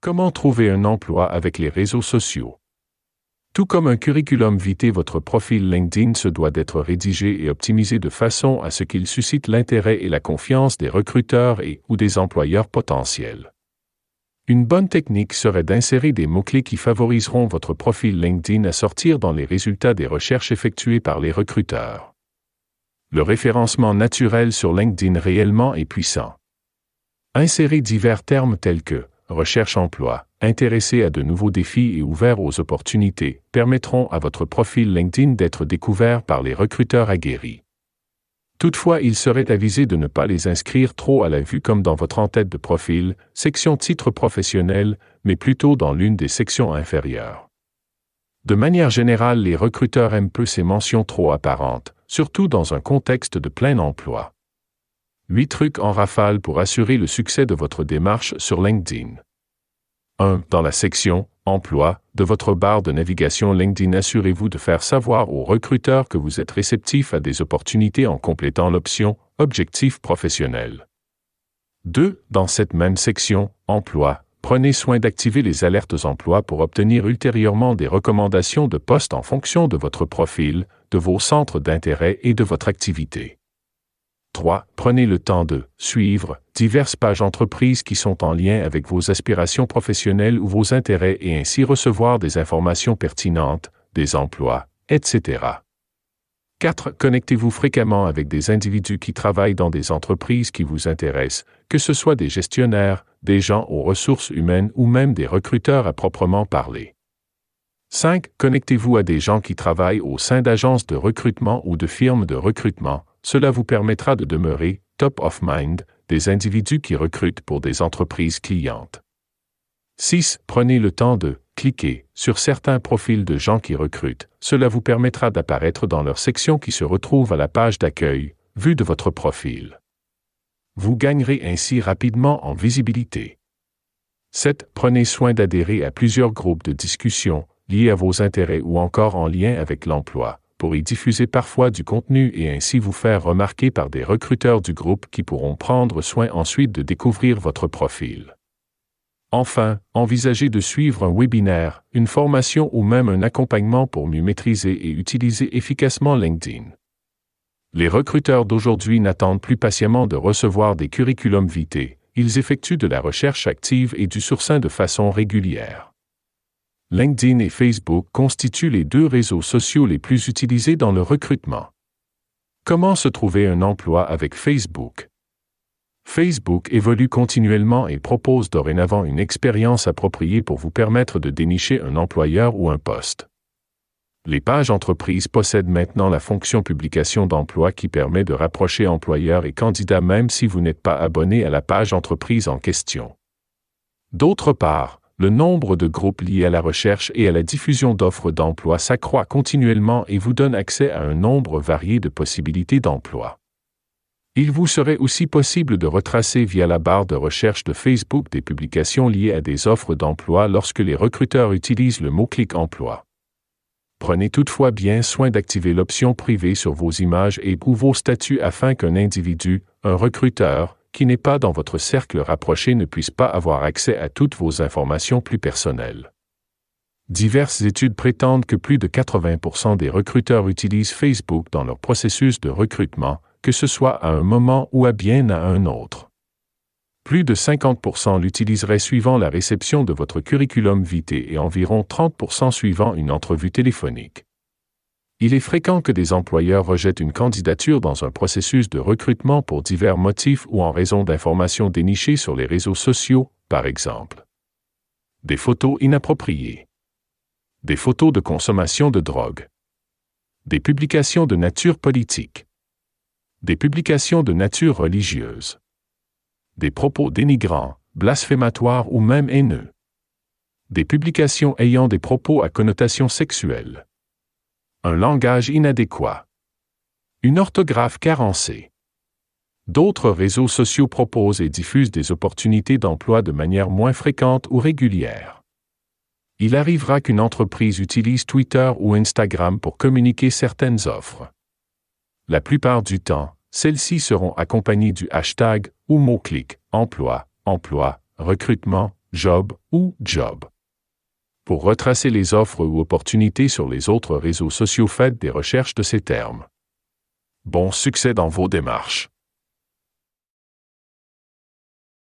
Comment trouver un emploi avec les réseaux sociaux? Tout comme un curriculum vitae, votre profil LinkedIn se doit d'être rédigé et optimisé de façon à ce qu'il suscite l'intérêt et la confiance des recruteurs ou des employeurs potentiels. Une bonne technique serait d'insérer des mots-clés qui favoriseront votre profil LinkedIn à sortir dans les résultats des recherches effectuées par les recruteurs. Le référencement naturel sur LinkedIn réellement est puissant. Insérez divers termes tels que recherche emploi, intéressé à de nouveaux défis et ouvert aux opportunités, permettront à votre profil LinkedIn d'être découvert par les recruteurs aguerris. Toutefois, il serait avisé de ne pas les inscrire trop à la vue comme dans votre en-tête de profil, section titre professionnel, mais plutôt dans l'une des sections inférieures. De manière générale, les recruteurs aiment peu ces mentions trop apparentes, surtout dans un contexte de plein emploi. 8 trucs en rafale pour assurer le succès de votre démarche sur LinkedIn. 1. Dans la section « Emploi » de votre barre de navigation LinkedIn, assurez-vous de faire savoir aux recruteurs que vous êtes réceptif à des opportunités en complétant l'option « Objectifs professionnels ». 2. Dans cette même section « Emploi », prenez soin d'activer les alertes emploi pour obtenir ultérieurement des recommandations de postes en fonction de votre profil, de vos centres d'intérêt et de votre activité. 3. Prenez le temps de suivre diverses pages entreprises qui sont en lien avec vos aspirations professionnelles ou vos intérêts et ainsi recevoir des informations pertinentes, des emplois, etc. 4. Connectez-vous fréquemment avec des individus qui travaillent dans des entreprises qui vous intéressent, que ce soit des gestionnaires, des gens aux ressources humaines ou même des recruteurs à proprement parler. 5. Connectez-vous à des gens qui travaillent au sein d'agences de recrutement ou de firmes de recrutement. Cela vous permettra de demeurer top of mind des individus qui recrutent pour des entreprises clientes. 6. Prenez le temps de cliquer sur certains profils de gens qui recrutent. Cela vous permettra d'apparaître dans leur section qui se retrouve à la page d'accueil, vue de votre profil. Vous gagnerez ainsi rapidement en visibilité. 7. Prenez soin d'adhérer à plusieurs groupes de discussion liés à vos intérêts ou encore en lien avec l'emploi, pour y diffuser parfois du contenu et ainsi vous faire remarquer par des recruteurs du groupe qui pourront prendre soin ensuite de découvrir votre profil. Enfin, envisagez de suivre un webinaire, une formation ou même un accompagnement pour mieux maîtriser et utiliser efficacement LinkedIn. Les recruteurs d'aujourd'hui n'attendent plus patiemment de recevoir des curriculums vitae, ils effectuent de la recherche active et du sourcing de façon régulière. LinkedIn et Facebook constituent les 2 réseaux sociaux les plus utilisés dans le recrutement. Comment se trouver un emploi avec Facebook? Facebook évolue continuellement et propose dorénavant une expérience appropriée pour vous permettre de dénicher un employeur ou un poste. Les pages entreprises possèdent maintenant la fonction publication d'emploi qui permet de rapprocher employeurs et candidats même si vous n'êtes pas abonné à la page entreprise en question. D'autre part, le nombre de groupes liés à la recherche et à la diffusion d'offres d'emploi s'accroît continuellement et vous donne accès à un nombre varié de possibilités d'emploi. Il vous serait aussi possible de retracer via la barre de recherche de Facebook des publications liées à des offres d'emploi lorsque les recruteurs utilisent le mot-clic emploi. Prenez toutefois bien soin d'activer l'option privée sur vos images ou vos statuts afin qu'un individu, un recruteur, qui n'est pas dans votre cercle rapproché ne puisse pas avoir accès à toutes vos informations plus personnelles. Diverses études prétendent que plus de 80% des recruteurs utilisent Facebook dans leur processus de recrutement, que ce soit à un moment ou à bien à un autre. Plus de 50% l'utiliseraient suivant la réception de votre curriculum vitae et environ 30% suivant une entrevue téléphonique. Il est fréquent que des employeurs rejettent une candidature dans un processus de recrutement pour divers motifs ou en raison d'informations dénichées sur les réseaux sociaux, par exemple. Des photos inappropriées. Des photos de consommation de drogue. Des publications de nature politique. Des publications de nature religieuse. Des propos dénigrants, blasphématoires ou même haineux. Des publications ayant des propos à connotation sexuelle. Un langage inadéquat. Une orthographe carencée. D'autres réseaux sociaux proposent et diffusent des opportunités d'emploi de manière moins fréquente ou régulière. Il arrivera qu'une entreprise utilise Twitter ou Instagram pour communiquer certaines offres. La plupart du temps, celles-ci seront accompagnées du hashtag ou mot-clic emploi, recrutement, job ou job. Pour retracer les offres ou opportunités sur les autres réseaux sociaux, faites des recherches de ces termes. Bon succès dans vos démarches.